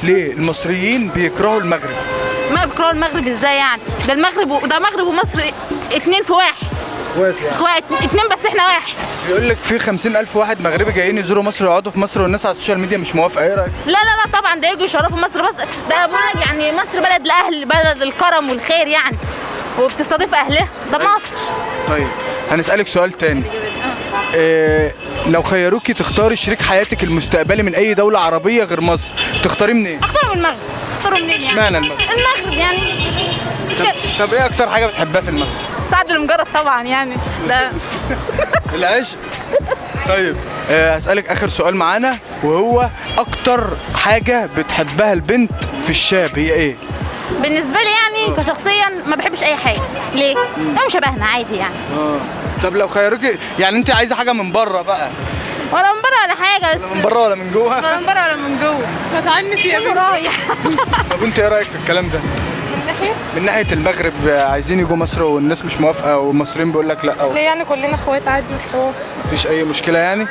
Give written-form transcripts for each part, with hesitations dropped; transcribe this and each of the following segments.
ليه المصريين بيكرهوا المغرب؟ ما بيكرهوا المغرب ازاي يعني؟ ده المغرب ده مغرب ومصر اتنين في واحد. اخوات يعني. اخوات اتنين بس احنا واحد. بيقول لك في 50,000 واحد مغربي جايين يزوروا مصر ويقعدوا في مصر والناس على السوشيال ميديا مش موافقه، ايه رايك؟ لا لا لا طبعا ده يجوا يشرفوا مصر، بس ده بلد يعني مصر بلد الاهل، بلد الكرم والخير يعني، وبتستضيف اهلها، ده مصر. طيب هنسألك سؤال تاني. لو خيروكي تختاري شريك حياتك المستقبلي من اي دولة عربية غير مصر، تختاري منين؟ اختاروا من المغرب. اختاروا منين يعني؟ اشمعنى المغرب؟ المغرب يعني. طب ايه اكتر حاجة بتحبها في المغرب؟ سعد المجرد طبعا يعني ده العشق. طيب هسألك اخر سؤال معانا، وهو اكتر حاجة بتحبها البنت في الشاب هي ايه؟ بالنسبه لي يعني كشخصيا ما بحبش اي حاجه. ليه؟ هم شبهنا عادي يعني. طب لو خيروكي يعني انت عايزة حاجة من بره بقى؟ ولا من بره ولا حاجه، بس من بره ولا من جوه؟ ولا من بره ولا من جوه. بتعني في كله رايح. طب انت ايه رايك في الكلام ده؟ من ناحية المغرب عايزين يجوا مصر والناس مش موافقة والمصريين بيقول لك لا. ليه يعني كلنا اخوات عادي مش حوار. مفيش أي مشكلة يعني؟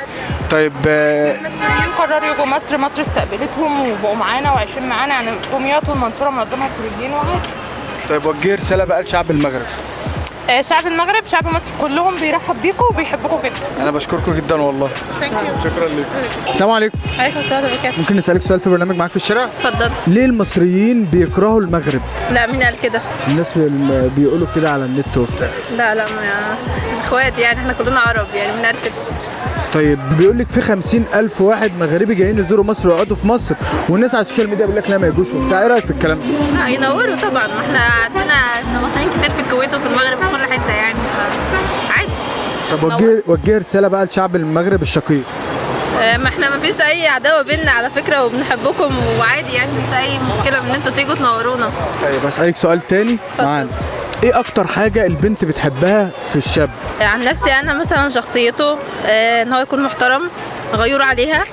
طيب المصريين قرروا يجوا مصر، مصر استقبلتهم وبقوا معانا وعايشين معانا، يعني دمياط والمنصورة معظمها سوريين وعادي. طيب وجهي رسالة بقى لشعب المغرب. شعب المغرب شعب مصر كلهم بيرحب بيكم وبيحبكم جدا. أنا بشكركم جدا والله. شكرا لك. السلام عليكم. عليكم السلام ورحمة الله. ممكن نسألك سؤال في برنامج معاك في الشارع؟ اتفضل. ليه المصريين بيكرهوا المغرب؟ لا مين قال كده؟ الناس بيقولوا كده على النت وبتاع. لا اخوات يعني، احنا كلنا عرب يعني، مين قال كده؟ طيب بيقول لك في 50,000 واحد مغربي جايين يزوروا مصر ويقعدوا في مصر والناس على السوشيال ميديا بيقول لك لا ما يجوش وبتاع، ايه رايك في الكلام ده؟ لا ينوروا طبعا، ما احنا عندنا مصريين كتير في الكويت وفي المغرب وفي كل حته يعني، عادي. طب وجهي رسالة بقى لشعب المغرب الشقيق. ما احنا ما فيش اي عداوه بيننا على فكره، وبنحبكم وعادي يعني، مفيش اي مشكله ان انتوا تيجوا تنورونا. طيب هسألك سؤال تاني معانا. ايه اكتر حاجة البنت بتحبها في الشاب؟ عن نفسي انا مثلا شخصيته، ان هو يكون محترم، غيور عليها،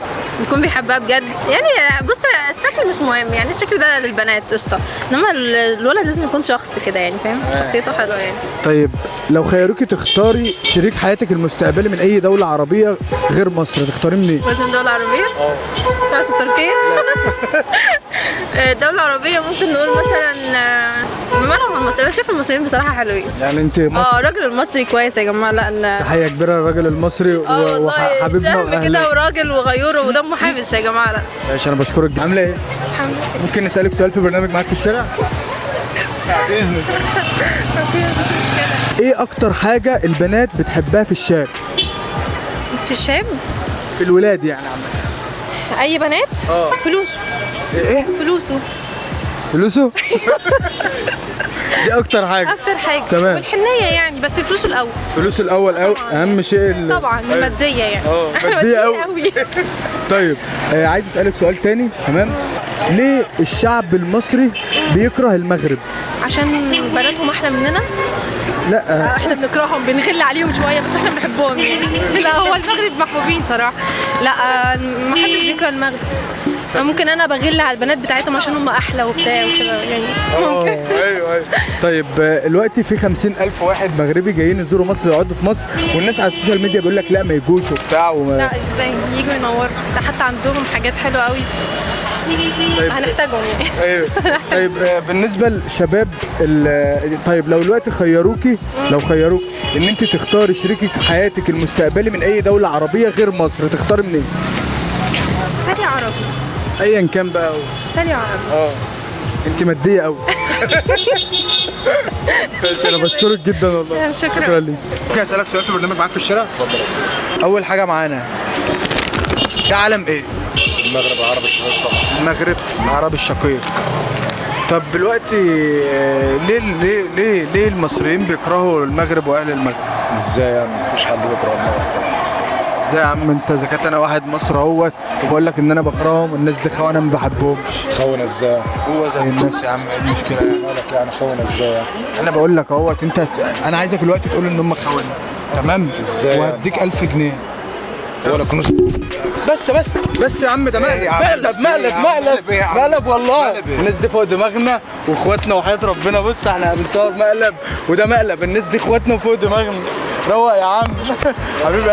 يكون بيحبها بجد يعني. بص الشكل مش مهم يعني، الشكل ده للبنات قشطه، انما الولد لازم يكون شخص كده يعني، فاهم؟ شخصيته حلوه يعني. طيب لو خيروكي تختاري شريك حياتك المستقبلي من اي دولة عربية غير مصر، تختاري منين؟ لازم دولة عربية؟ مش تركيا؟ دولة عربية ممكن نقول مثلا مالهم المصريين، انا شايف المصريين بصراحة حلوين. يعني انت مصر؟ الراجل المصري كويس يا جماعة. لا تحية كبيرة للراجل المصري وحبيبنا شاب كده وراجل وغيور ودمه حامش يا جماعة. لا ماشي انا بشكرك. عاملة ايه؟ الحمد لله. ممكن نسألك سؤال في برنامج معاك في الشارع؟ بإذنك. مش مشكلة. ايه اكتر حاجة البنات بتحبها في الشاب؟ في الشام؟ في الولاد يعني عامة. أي بنات؟ فلوسه. ايه؟ فلوسه. فلوسه؟ دي اكتر حاجة. أكتر حاجة. تمام. والحنية يعني، بس فلوسه الأول. فلوسه الأول أهم شيء. طبعا المادية يعني. مادية أوي. طيب عايز أسألك سؤال تاني. تمام. ليه الشعب المصري بيكره المغرب؟ عشان بناتهم أحلى مننا؟ لا احنا بنكرههم، بنغل عليهم شويه، بس احنا بنحبهم يعني. لا هو المغرب محبوبين صراحه. لا ما حدش بيكره المغرب. ممكن انا بغل على البنات بتاعتهم عشان هم احلى وبتاع وكده يعني، ممكن. ايوه. طيب دلوقتي في 50,000 واحد مغربي جايين يزوروا مصر ويقعدوا في مصر والناس على السوشيال ميديا بيقول لك لا ما يجوش وبتاع لا ازاي يجوا ينوروا؟ ده حتى عندهم حاجات حلوه قوي. طيب هنحتاجهم يعني. ايوه. طيب بالنسبه للشباب طيب لو دلوقتي خيروكي ان انت تختاري شريكك حياتك المستقبلي من اي دوله عربيه غير مصر، تختاري منين؟ سالي عربي. ايا كان بقى. سالي عربي. انت ماديه قوي. انا بشكرك جدا والله. شكرا ليك. ممكن اسالك سؤال في برنامج معاك في الشارع؟ اتفضل. اول حاجه معانا، ده علم ايه؟ المغرب العربي الشقيق طبعا. المغرب العربي الشقيق. طب دلوقتي ليه المصريين بيكرهوا المغرب واهل المغرب؟ ازاي يعني؟ مفيش حد بيكره المغرب طبعا. ازاي يا عم انت؟ اذا كنت انا واحد مصري اهوت وبقول لك ان انا بكرههم والناس دي خونه ما بحبهمش. خونه ازاي؟ هو زي الناس يا عم، ايه المشكله يعني؟ مالك يعني خونه ازاي؟ انا بقول لك اهوت انا عايزك دلوقتي تقول ان هم خونه، تمام؟ ازاي؟ وهديك 1000 جنيه. ولا كنوز. بس يا عم ده مقلب والله. الناس دي فوق دماغنا واخواتنا وحياة ربنا. بص احنا بنصور مقلب وده مقلب، الناس دي اخواتنا وفوق دماغنا. روق يا عم. حبيب قلبي.